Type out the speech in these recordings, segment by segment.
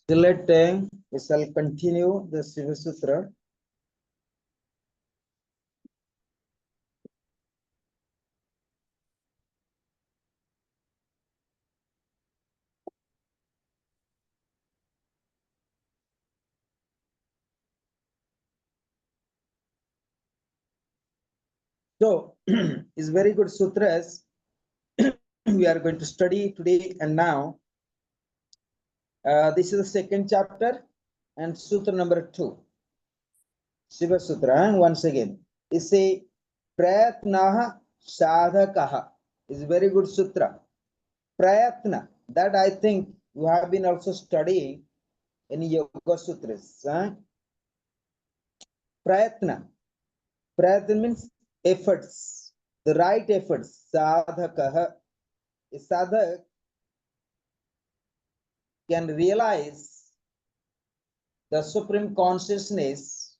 Till that time, we shall continue the Shiva Sutra. So, it's very good sutras we are going to study today and now. This is the second chapter and sutra number 2. Shiva Sutra, once again. It's a Prayatnaha Sadhakaha. It's a very good sutra. Prayatna, that I think you have been also studying in Yoga Sutras. Prayatna. Prayatna means efforts, the right efforts. Sadhakaha. A sadhak can realize the supreme consciousness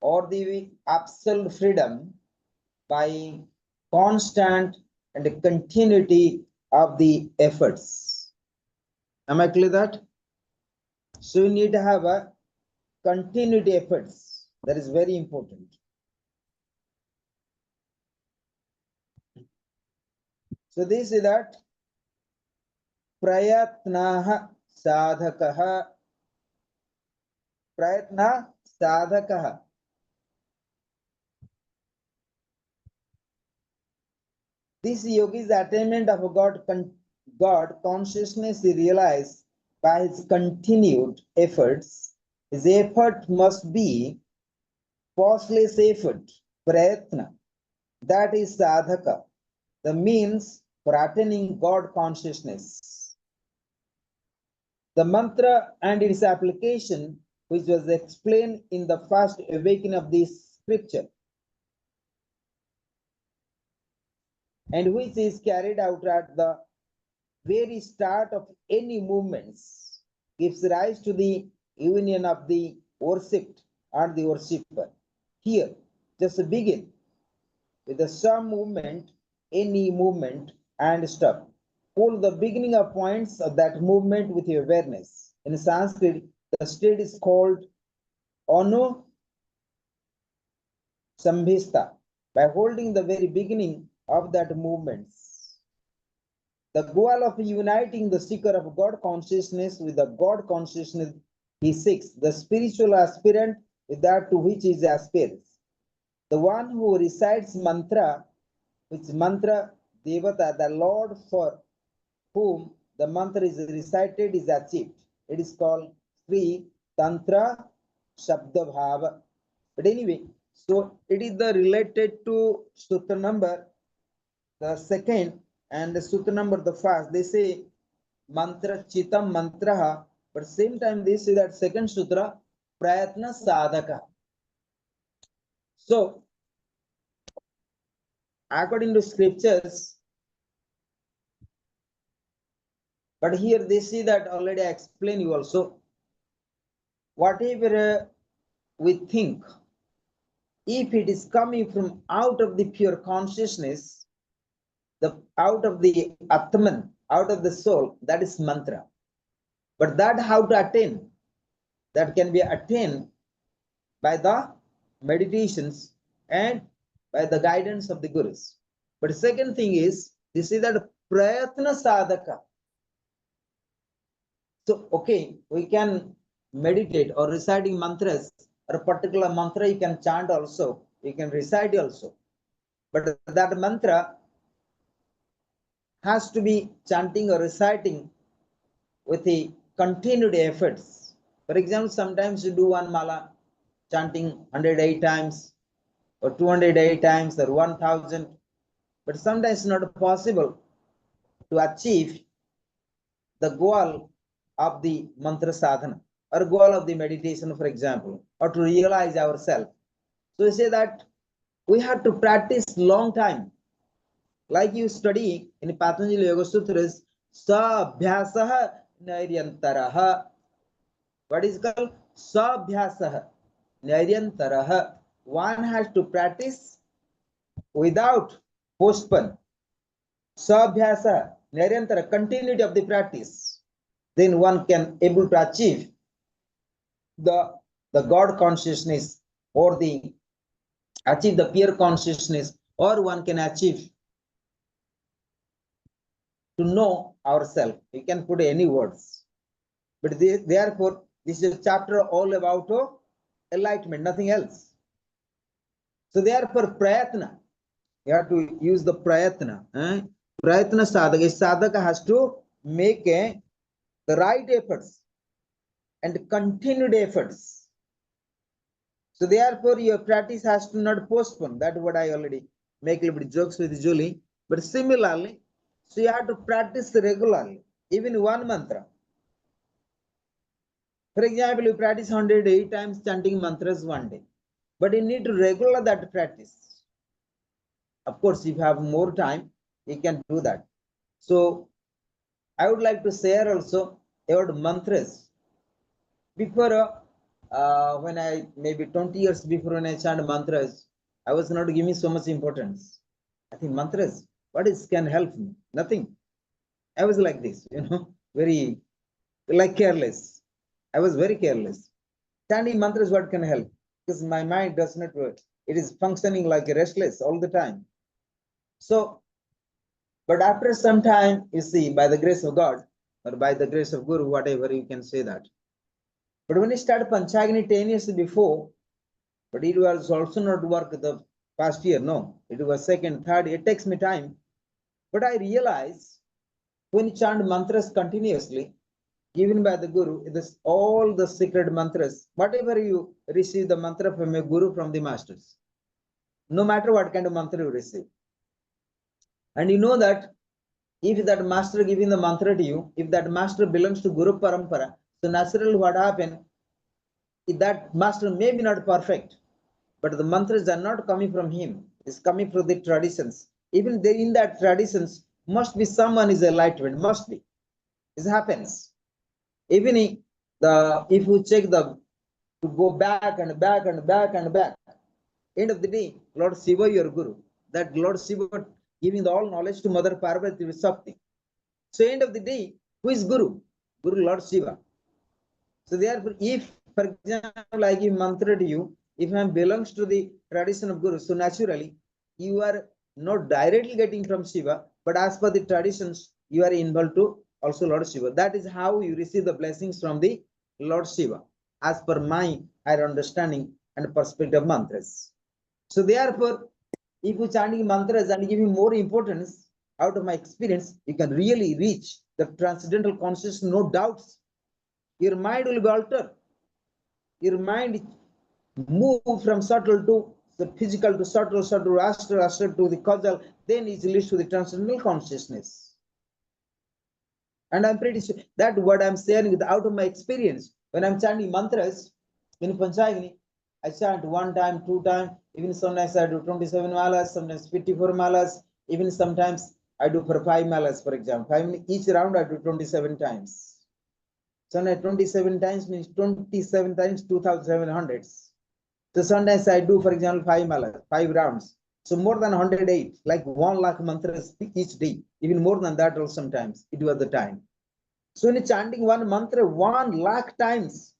or the absolute freedom by constant and continuity of the efforts. Am I clear that? So we need to have a continuity efforts. That is very important. So this is that prayatnaha sadhakaha. Prayatna sadhakaha. This yogi's attainment of God consciousness is realized by his continued efforts. His effort must be pauseless effort, prayatna. That is sadhaka, the means for attaining God consciousness. The mantra and its application, which was explained in the first awakening of this scripture, and which is carried out at the very start of any movements, gives rise to the union of the worshipped and the worshipper. Here, just begin with the some movement, any movement, and stop. Pull the beginning of points of that movement with your awareness. In Sanskrit, the state is called Anu Sambhista, by holding the very beginning of that movement. The goal of uniting the seeker of God consciousness with the God consciousness he seeks, the spiritual aspirant with that to which he aspires. The one who recites mantra, which mantra Devata, the Lord for whom the mantra is recited, is achieved. It is called Sri Tantra Shabda Bhava. But anyway, so it is the related to sutra number the second and the sutra number the first. They say mantra chitam mantraha, but same time they say that second sutra prayatna sadhaka. So according to scriptures, but here they see that already I explained you also. Whatever we think, if it is coming from out of the pure consciousness, out of the Atman, out of the soul, that is mantra. But that how to attain? That can be attained by the meditations and by the guidance of the gurus. But second thing is, this is that prayatna sadhaka. So, okay, we can meditate or reciting mantras, or a particular mantra you can chant also, you can recite also. But that mantra has to be chanting or reciting with the continued efforts. For example, sometimes you do one mala chanting 108 times or 208 times or 1000, but sometimes it's not possible to achieve the goal of the mantra sadhana or goal of the meditation, for example, or to realize ourselves. So we say that we have to practice long time. Like you study in Patanjali Yoga Sutras, Sabhyasaha Nairyantarah. What is called Sabhyasaha Nairyantarah. One has to practice without postpone. Sabhyasa Nairantara, continuity of the practice. then one can able to achieve the God consciousness, or achieve the pure consciousness, or one can achieve to know ourselves. We can put any words, but therefore this is a chapter all about enlightenment, nothing else. So therefore prayatna, you have to use the prayatna. Prayatna sadhaka, sadhaka has to make the right efforts and continued efforts. So therefore your practice has to not postpone. That's what I already make a little bit jokes with Julie. But similarly, so you have to practice regularly, even one mantra. For example, you practice 108 times chanting mantras one day, but you need to regular that practice. Of course, if you have more time, you can do that. So I would like to share also about mantras. Before, when I maybe 20 years before, when I chant mantras, I was not giving so much importance. I think mantras, what is can help me? Nothing. I was like this, very like careless. I was very careless. Chanting mantras, what can help? Because my mind does not work. It is functioning like restless all the time. So, but after some time, you see, by the grace of God, or by the grace of Guru, whatever you can say that. But when you start Panchagni 10 years before, but it was also not work the past year, no. It was second, third, it takes me time. But I realize when you chant mantras continuously, given by the Guru, this all the secret mantras, whatever you receive the mantra from a Guru, from the masters, no matter what kind of mantra you receive. And you know that if that master giving the mantra to you, if that master belongs to Guru Parampara, so naturally what happens, if that master may be not perfect, but the mantras are not coming from him, it's coming from the traditions. Even in that traditions, must be someone is enlightenment, must be. This happens. Even if you check to go back and back and back and back, end of the day, Lord Shiva, your Guru, that Lord Shiva giving the all knowledge to Mother Parvati with Sakti. So end of the day, who is Guru? Guru Lord Shiva. So therefore, if, for example, I give mantra to you, if I belongs to the tradition of Guru, so naturally, you are not directly getting from Shiva, but as per the traditions, you are involved to also Lord Shiva. That is how you receive the blessings from the Lord Shiva, as per my higher understanding and perspective of mantras. So therefore, if you chanting mantras and giving more importance, out of my experience, you can really reach the transcendental consciousness, no doubts. Your mind will be altered. Your mind move from subtle to the physical to subtle, subtle to astral, astral to the causal, then it leads to the transcendental consciousness. And I'm pretty sure that what I'm saying is out of my experience. When I'm chanting mantras in Panchagni, I chant one time, two times, even sometimes I do 27 malas, sometimes 54 malas, even sometimes I do for 5 malas, for example. Each round I do 27 times. Sometimes 27 times means 27 times 2,700. So sometimes I do, for example, 5 malas, 5 rounds. So more than 108, like 1 lakh mantras each day, even more than that also sometimes, it was the time. So in chanting one mantra 1 lakh times,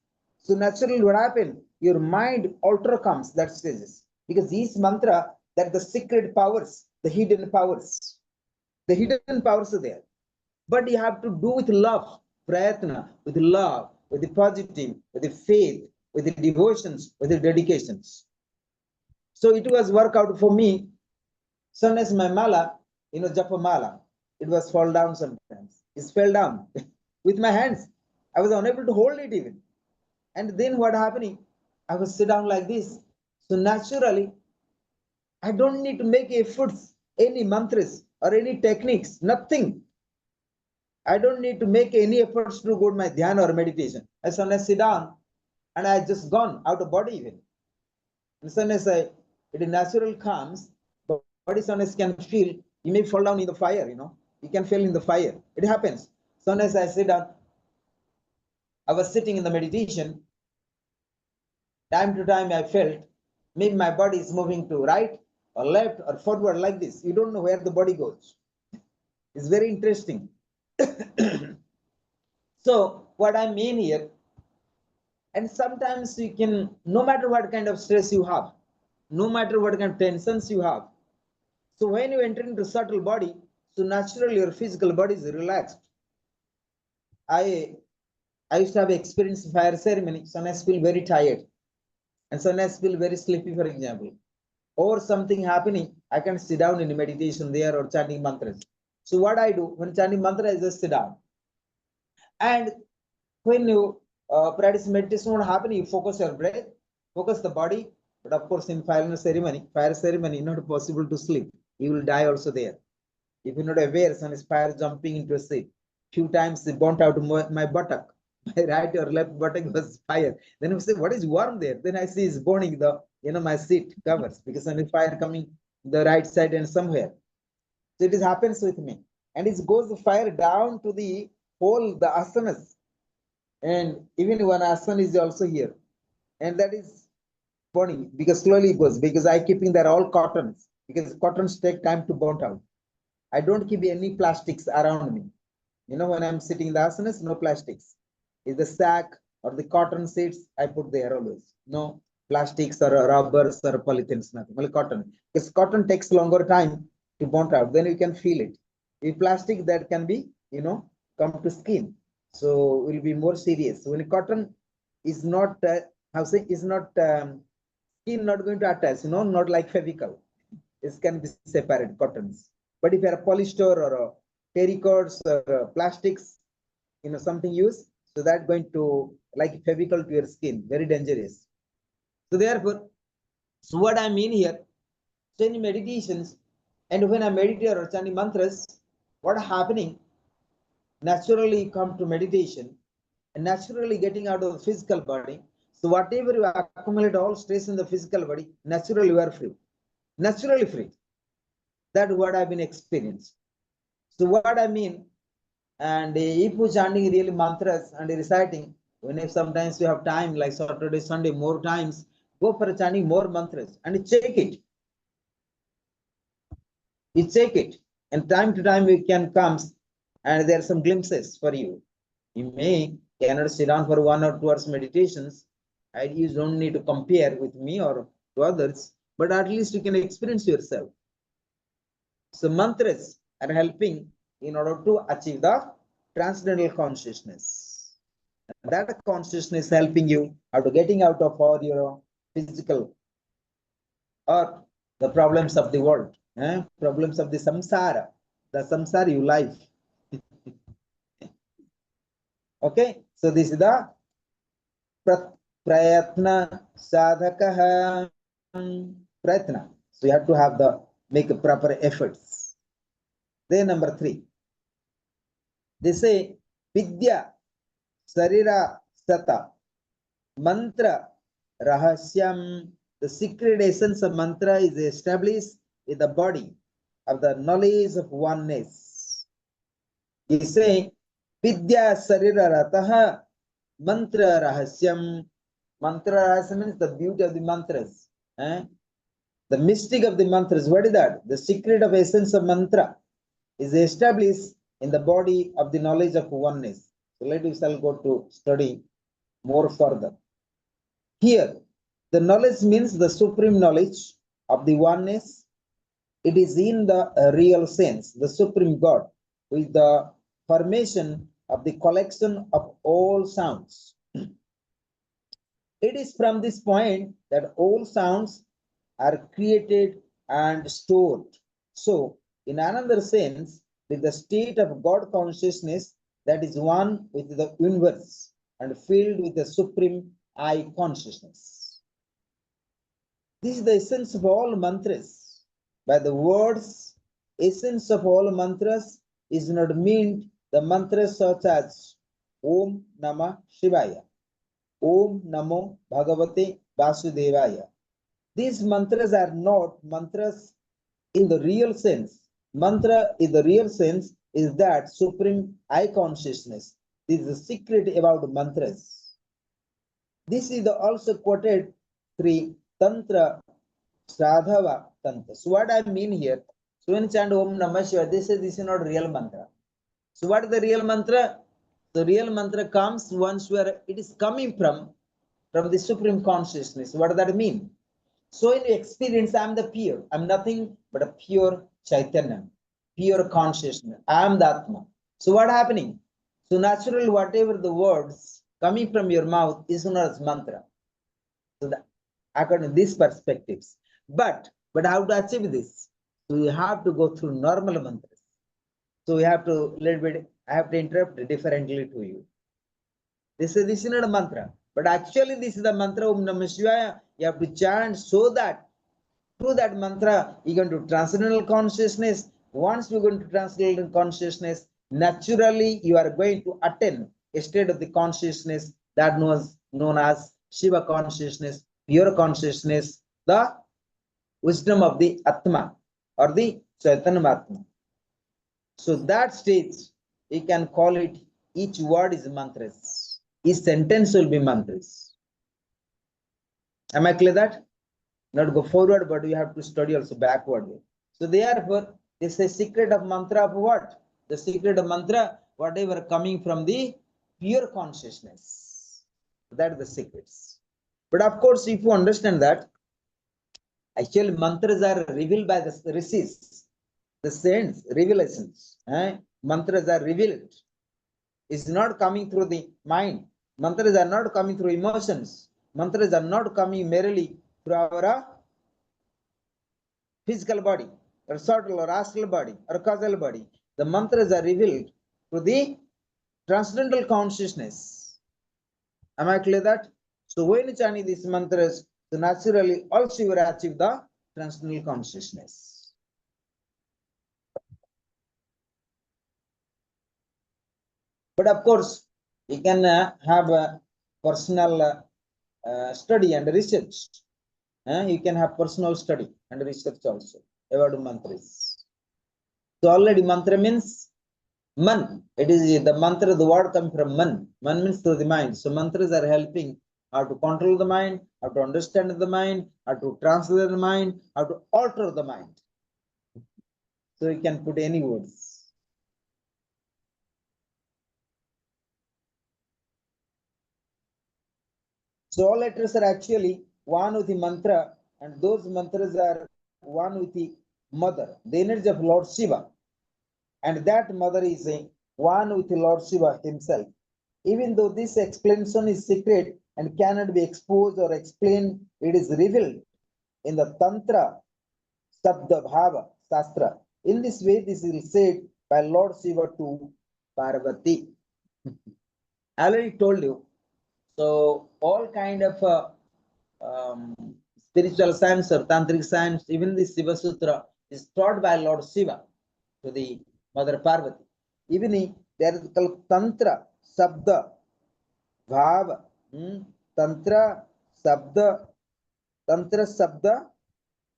so naturally what happened? Your mind alter comes that stages. Because each mantra, that the secret powers, the hidden powers are there. But you have to do with love, prayatna, with love, with the positive, with the faith, with the devotions, with the dedications. So it was work out for me. Sometimes my mala, japa mala, it was fall down sometimes. It fell down with my hands. I was unable to hold it even. And then what happening? I was sit down like this. So naturally, I don't need to make efforts, any mantras or any techniques, nothing. I don't need to make any efforts to go to my dhyana or meditation. As soon as I sit down, and I just gone out of body even. As soon as it natural comes, body soon as can feel, you may fall down in the fire, you can feel in the fire. It happens. Soon as I sit down, I was sitting in the meditation, time to time I felt, maybe my body is moving to right or left or forward like this. You don't know where the body goes. It's very interesting. So what I mean here, and sometimes you can, no matter what kind of stress you have, no matter what kind of tensions you have, so when you enter into subtle body, so naturally your physical body is relaxed. I I used to have experienced fire ceremony, sometimes feel very tired, and sometimes feel very sleepy, for example, or something happening, I can sit down in meditation there or chanting mantras. So what I do when chanting mantra, I just sit down. And when you practice meditation, what happens? You focus your breath, focus the body. But of course, in fire ceremony, not possible to sleep. You will die also there. If you're not aware, some is fire jumping into a seat. Few times they burnt out my buttock. My right or left buttock was fire. Then I say, what is warm there? Then I see it's burning the, my seat covers because some fire coming the right side and somewhere. So it is happens with me. And it goes the fire down to the whole, the asanas. And even one asana is also here. And that is burning because slowly it goes, because I keeping that all cottons, because cottons take time to burn out. I don't keep any plastics around me. When I'm sitting in the asanas, no plastics. Is the sack or the cotton seeds I put there always. No plastics or rubbers or polythenes, nothing. Only cotton. Because cotton takes longer time to burn out. Then you can feel it. If plastic, that can be, come to skin. So will be more serious. When cotton is not, how say, is not skin not going to attach. Not like Fevicol. It can be separate cottons. But if you are a polyester or a terracotta or plastics, something used, so that going to like Fevicol to your skin, very dangerous. So therefore, so what I mean here, so in meditations, and when I meditate or chanting mantras, what happening? Naturally come to meditation and naturally getting out of the physical body. So whatever you accumulate all stress in the physical body, naturally you are free. Naturally free. That's what I've been experienced. So what I mean, and if you chanting really mantras and reciting, when if sometimes you have time, like Saturday, Sunday, more times, go for chanting more mantras and check it. You check it, and time to time you can comes, and there are some glimpses for you. You may cannot sit down for 1 or 2 hours meditations. You don't need to compare with me or to others, but at least you can experience yourself. So mantras are helping in order to achieve the transcendental consciousness. That consciousness helping you out of getting out of all your physical or the problems of the world, problems of the samsara you life. Okay, so this is the prayatna sadhaka prayatna. So you have to have the make a proper efforts. Then number 3, they say vidya sarira sata mantra rahasyam. The secret essence of mantra is established in the body of the knowledge of oneness. He say vidya sarira rataha mantra rahasyam. Mantra rahasyam means the beauty of the mantras. The mystic of the mantras. What is that? The secret of essence of mantra is established in the body of the knowledge of oneness. So let us all go to study more further. Here, the knowledge means the supreme knowledge of the oneness. It is in the real sense, the supreme God, with the formation of the collection of all sounds. It is from this point that all sounds are created and stored. So, in another sense, with the state of God consciousness that is one with the universe and filled with the supreme I consciousness. This is the essence of all mantras. By the words, essence of all mantras is not meant the mantras such as Om Namah Shivaya, Om Namo Bhagavate Vasudevaya. These mantras are not mantras in the real sense. Mantra in the real sense is that supreme I consciousness. This is the secret about mantras. This is also quoted through Tantra, Sadhava Tantra. So what I mean here, so when chant Om Namah Shivaya, this is not real mantra. So what is the real mantra? The real mantra comes once where it is coming from the Supreme Consciousness. What does that mean? So in experience, I am the pure. I am nothing but a pure Chaitanya, pure consciousness. I am the Atma. So what happening? So naturally, whatever the words coming from your mouth is known as mantra. So that, according to these perspectives. But how to achieve this? So you have to go through normal mantras. So we have to little bit. I have to interrupt differently to you. This is not a mantra, but actually this is the mantra Om Namah Shivaya. You have to chant so that through that mantra you're going to transcendental consciousness. Once you're going to transcendental consciousness, naturally you are going to attain a state of the consciousness that was known as Shiva consciousness, pure consciousness, the wisdom of the Atma or the Chaitanya Atma. So that stage, you can call it, each word is mantras. Each sentence will be mantras. Am I clear that? Not go forward, but we have to study also backward. So therefore, this is a secret of mantra of what? The secret of mantra, whatever coming from the pure consciousness. That is the secrets. But of course, if you understand that, actually mantras are revealed by the rishis, the saints, revelations. Mantras are revealed. It's not coming through the mind. Mantras are not coming through emotions. Mantras are not coming merely through our physical body, or subtle or astral body, or causal body. The mantras are revealed through the transcendental consciousness. Am I clear that? So when you chant these mantras, so naturally also you will achieve the transcendental consciousness. But of course, you can have a personal study and research. You can have personal study and research also about mantras. So already mantra means man. It is the mantra, the word comes from man. Man means through the mind. So mantras are helping how to control the mind, how to understand the mind, how to translate the mind, how to alter the mind. So you can put any words. So all letters are actually one with the mantra, and those mantras are one with the mother, the energy of Lord Shiva. And that mother is one with the Lord Shiva himself. Even though this explanation is secret and cannot be exposed or explained, it is revealed in the Tantra Sabda Bhava Shastra. In this way, this is said by Lord Shiva to Parvati. I already told you. So all kind of spiritual science or tantric science, even the Shiva Sutra is taught by Lord Shiva to the Mother Parvati. Even there is called Tantra Sabda Bhava. Tantra Sabda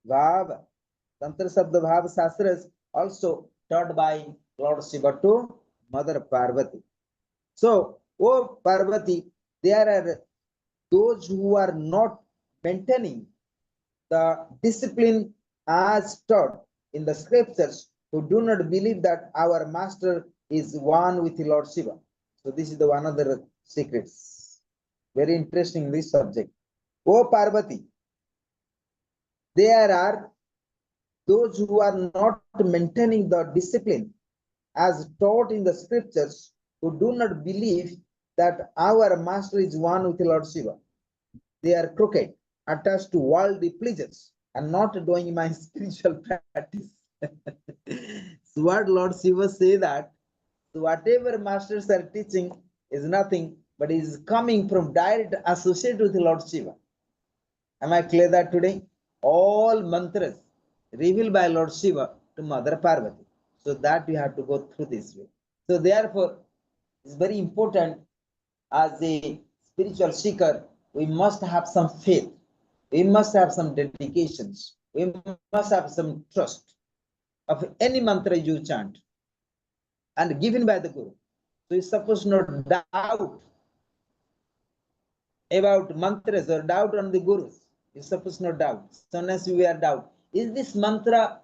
Bhava. Tantra Sabda Bhava Shastras also taught by Lord Shiva to Mother Parvati. So, oh Parvati, there are those who are not maintaining the discipline as taught in the scriptures, who do not believe that our master is one with the Lord Shiva. So this is the one of the secrets. Very interesting, this subject. Oh Parvati, there are those who are not maintaining the discipline as taught in the scriptures, who do not believe that our master is one with the Lord Shiva. They are crooked, attached to worldly pleasures, and not doing my spiritual practice. So what Lord Shiva say that whatever masters are teaching is nothing but is coming from direct associate with Lord Shiva. Am I clear that today? All mantras revealed by Lord Shiva to Mother Parvati. So that we have to go through this way. So therefore, it's very important as a spiritual seeker, we must have some faith. We must have some dedications. We must have some trust of any mantra you chant and given by the Guru. So you're supposed to not doubt about mantras or doubt on the Gurus. You're supposed to not doubt. So unless we are doubt, is this mantra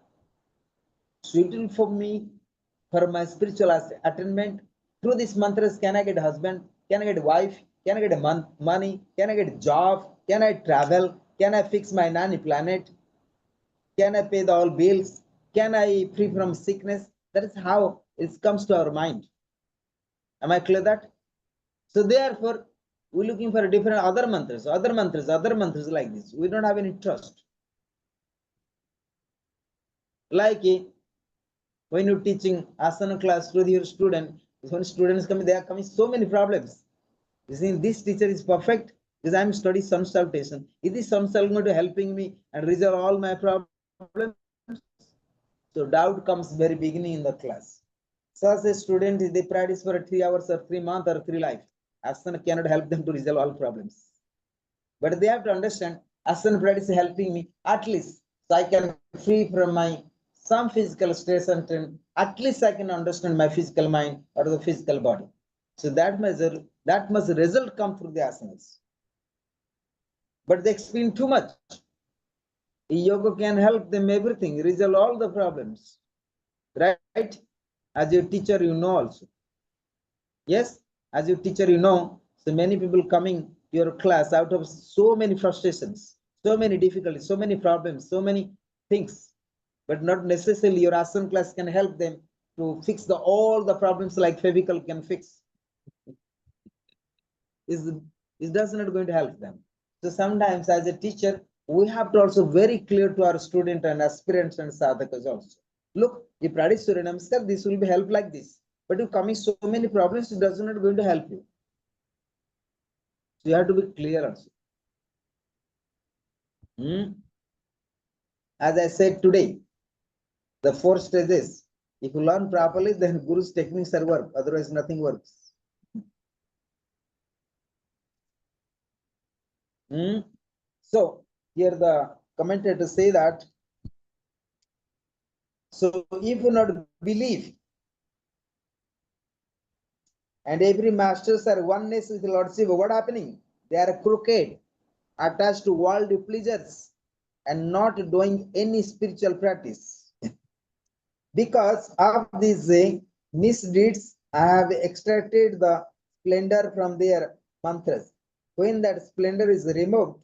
suitable for me, for my spiritual attainment? Through these mantras, can I get a husband? Can I get a wife? Can I get a money? Can I get a job? Can I travel? Can I fix my nanny planet? Can I pay the all bills? Can I free from sickness? That is how it comes to our mind. Am I clear that? So therefore, we're looking for different other mantras like this. We don't have any trust. Like when you're teaching asana class to your student, when students come, they are coming so many problems. You see, this teacher is perfect because I'm studying sun salutation. Is this sun salutation going to helping me and resolve all my problems? So doubt comes very beginning in the class. So as a student, they practice for 3 hours or 3 months or 3 life. Asana cannot help them to resolve all problems. But they have to understand asana practice is helping me at least so I can free from my some physical stress and tension. At least I can understand my physical mind or the physical body. So that must result come through the asanas. But they explain too much. Yoga can help them everything, resolve all the problems. Right? As your teacher, you know also. Yes, as your teacher, you know. So many people coming to your class out of so many frustrations, so many difficulties, so many problems, so many things. But not necessarily your asana class can help them to fix all the problems like Fevicol can fix. Is does not going to help them. So sometimes as a teacher, we have to also very clear to our student and aspirants and sadhakas also. Look, if practice Surya Namaskar, this will be help like this. But if coming so many problems, it does not going to help you. So you have to be clear also. As I said today, the 4 stages. If you learn properly, then Guru's techniques are work. Otherwise, nothing works. So here the commentator say that. So if you not believe, and every masters are oneness with Lord Shiva, what happening? They are crooked, attached to worldly pleasures, and not doing any spiritual practice. Because of these misdeeds, I have extracted the splendor from their mantras. When that splendor is removed,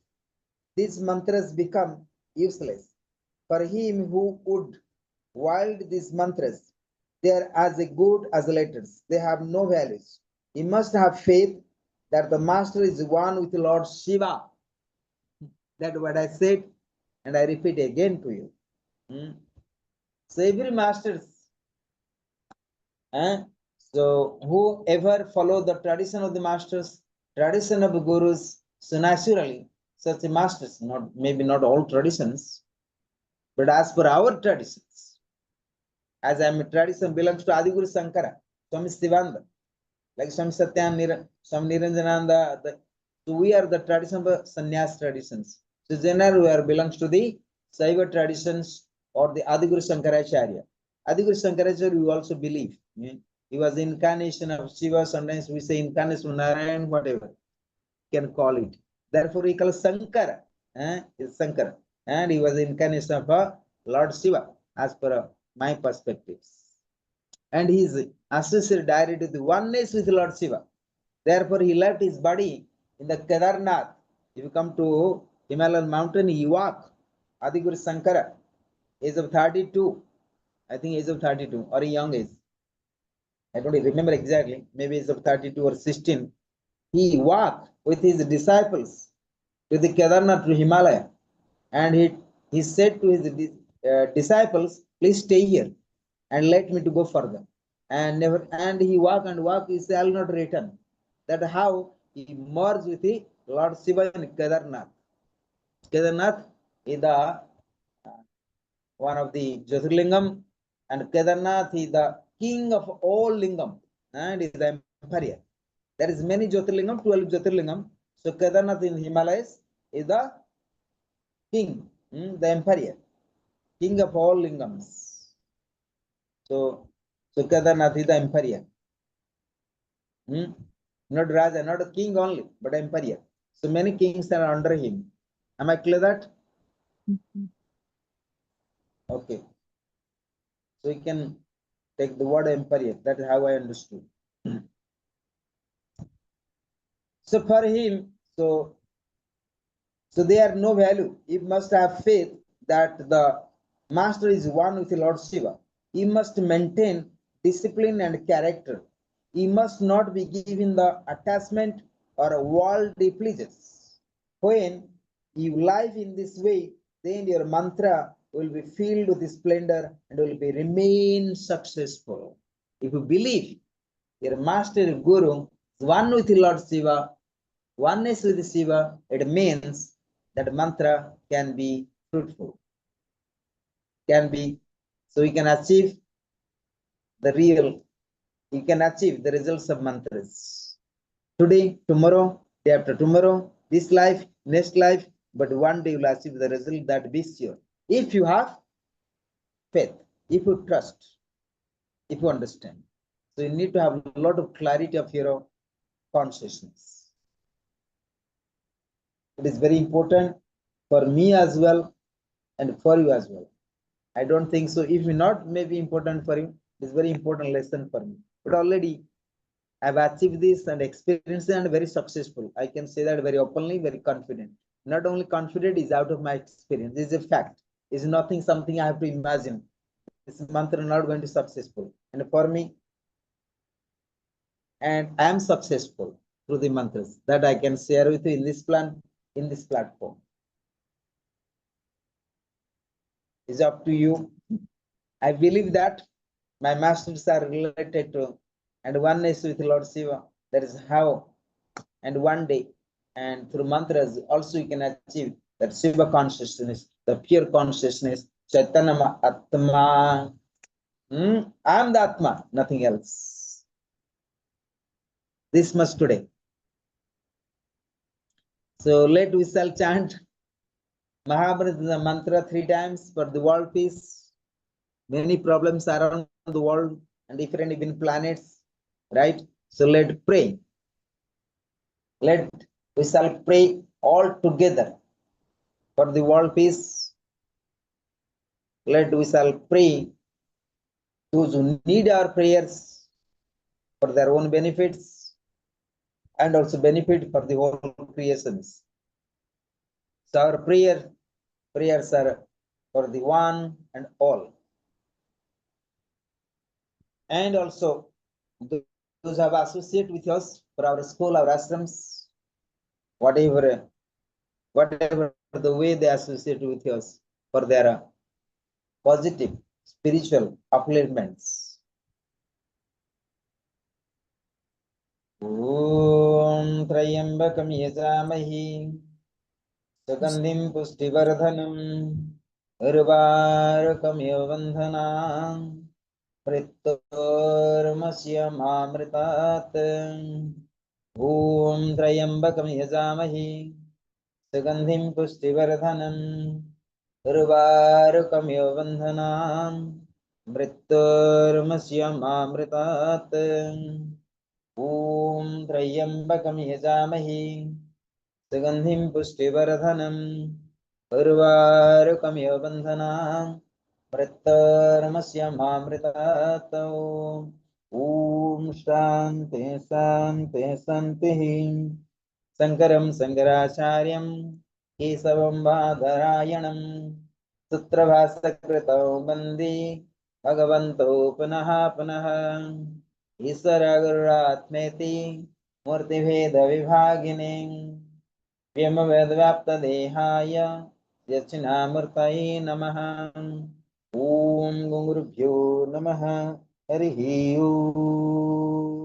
these mantras become useless. For him who would wield these mantras, they are as good as letters. They have no values. He must have faith that the master is one with Lord Shiva. That's what I said, and I repeat again to you. So every masters, so whoever follow the tradition of the masters, tradition of the gurus, so naturally such a masters, not maybe not all traditions, but as per our traditions, as I am a tradition belongs to Adiguru Sankara, Swami Sivananda, like Swami Satyan, Swami Niranjananda. So we are the tradition of sannyas traditions. So generally we are belongs to the Saiva traditions or the Adiguru Sankaracharya. Adiguru Sankaracharya we also believe. He was incarnation of Shiva. Sometimes we say incarnation of Narayan, whatever you can call it. Therefore we call Sankara. Is Sankara. And he was incarnation of Lord Shiva as per my perspectives. And he is associated directly with the oneness with Lord Shiva. Therefore, he left his body in the Kedarnath. If you come to Himalayan mountain, he walk. Adiguru Sankara, age of 32, I think age of 32 or a young age. I don't remember exactly, maybe age of 32 or 16. He walked with his disciples to the Kedarnath to Himalaya. And he said to his disciples, please stay here and let me to go further. And he walked and walked, he shall not return. That how he merged with the Lord Shiva in Kedarnath. Kedarnath is the one of the Jyotirlingam, and Kedarnath is the king of all lingam and is the emperor. There is many Jyotirlingam, 12 Jyotirlingam. So Kedarnath in Himalayas is the king, the emperor, king of all lingams. So Kedarnath is the emperor. Not Raja, not a king only, but emperor. So many kings are under him. Am I clear that? Okay. So you can take the word emperor. That is how I understood. So for him, so they are no value. He must have faith that the master is one with the Lord Shiva. He must maintain discipline and character. He must not be given the attachment or worldly pleasures. When you live in this way, then your mantra will be filled with splendor and will be remain successful. If you believe your master guru is one with the Lord Shiva, oneness with Shiva, it means that mantra can be fruitful, can be, so you can achieve the real, you can achieve the results of mantras. Today, tomorrow, day after tomorrow, this life, next life, but one day you will achieve the result that be sure. If you have faith, if you trust, if you understand. So you need to have a lot of clarity of your consciousness. It is very important for me as well and for you as well. I don't think so. If not, maybe important for you. It's very important lesson for me. But already I've achieved this and experienced it and very successful. I can say that very openly, very confident. Not only confident is out of my experience. This is a fact. It's nothing something I have to imagine. This mantra not going to be successful. And for me, and I am successful through the mantras that I can share with you in this plan, in this platform. It's up to you. I believe that my masters are related to and oneness with Lord Shiva. That is how, and one day, and through mantras also you can achieve that Shiva consciousness, the pure consciousness, Chaitanya Atma. I am the Atma, nothing else. This much today. So let we shall chant Mahabharata mantra 3 times for the world peace. Many problems around the world and different even planets, right? So let pray. Let we shall pray all together for the world peace. Let we shall pray those who need our prayers for their own benefits and also benefit for the whole creations. So our prayers are for the one and all. And also those who have associated with us for our school, our ashrams, whatever the way they associate with us for their positive spiritual upliftments. Om Trayambakam Yajamahi Sugandhim Pushtivardhanam Urvarakam Yavandhanam Prittormasya Mamritat Om Trayambakam Yajamahi Sugandhim Pushtivardhanam Urvarukam Yavandhanam Mrittormasya Mamritat Om Trayambakam Yajamahi Sugandhim Pushtivardhanam Urvarukam Yavandhanam Mrittormasya Mamritat Om Shanti Shanti Shanti Sankaram Sankaracharyam Kesavam Badharayanam Sutrabhasakritau Bandi Bhagavanto Punaha Punaha Isara Guratmeti Murti Veda Vibhagini Vyama Vedvyapta Dehaya Yachina Murtai Namaha Om Gurubhyo Namaha Harihi Om